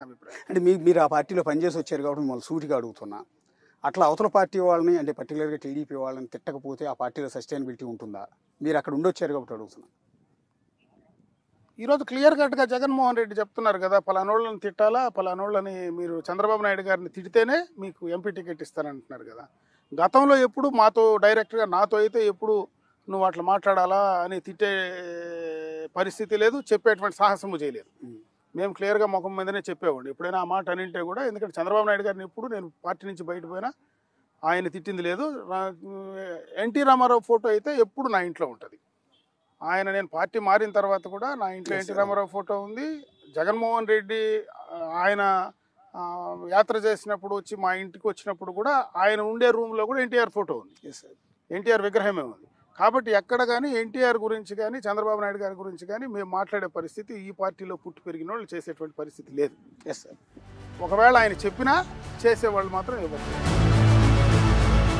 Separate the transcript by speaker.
Speaker 1: అభిప్రాయం.
Speaker 2: అంటే మీరు ఆ పార్టీలో పనిచేసి వచ్చారు కాబట్టి మిమ్మల్ని సూటిగా అడుగుతున్నా. అట్లా అవతల పార్టీ వాళ్ళని అంటే పర్టికులర్గా టీడీపీ వాళ్ళని తిట్టకపోతే ఆ పార్టీలో సస్టైనబిలిటీ ఉంటుందా? మీరు అక్కడ ఉండొచ్చారు కాబట్టి అడుగుతున్నా.
Speaker 1: ఈరోజు క్లియర్ కట్గా జగన్మోహన్ రెడ్డి చెప్తున్నారు కదా, పలానోళ్ళని తిట్టాలా, పలానోళ్ళని మీరు చంద్రబాబు నాయుడు గారిని తిడితేనే మీకు ఎంపీ టికెట్ ఇస్తానంటున్నారు కదా. గతంలో ఎప్పుడు మాతో డైరెక్ట్గా నాతో అయితే ఎప్పుడు నువ్వు అట్లా మాట్లాడాలా అని తిట్టే పరిస్థితి లేదు, చెప్పేటువంటి సాహసము చేయలేదు. మేము క్లియర్గా ముఖం మీదనే చెప్పేవాడు ఎప్పుడైనా ఆ మాట అనింటే కూడా. ఎందుకంటే చంద్రబాబు నాయుడు గారిని ఎప్పుడు నేను పార్టీ నుంచి బయటపోయినా ఆయన తిట్టింది లేదు. ఎన్టీ రామారావు ఫోటో అయితే ఎప్పుడు నా ఇంట్లో ఉంటుంది. నేను పార్టీ మారిన తర్వాత కూడా నా ఇంట్లో ఎన్టీ రామారావు ఫోటో ఉంది. జగన్మోహన్ రెడ్డి ఆయన యాత్ర చేసినప్పుడు వచ్చి మా ఇంటికి వచ్చినప్పుడు కూడా ఆయన ఉండే రూమ్లో కూడా ఎన్టీఆర్ ఫోటో ఉంది, ఎన్టీఆర్ విగ్రహమే ఉంది. కాబట్టి ఎక్కడ కానీ ఎన్టీఆర్ గురించి కానీ చంద్రబాబు నాయుడు గారి గురించి కానీ మేము మాట్లాడే పరిస్థితి ఈ పార్టీలో పుట్టి పెరిగిన వాళ్ళు చేసేటువంటి పరిస్థితి లేదు. ఒకవేళ ఆయన చెప్పినా చేసేవాళ్ళు మాత్రం ఇవ్వట్లేదు.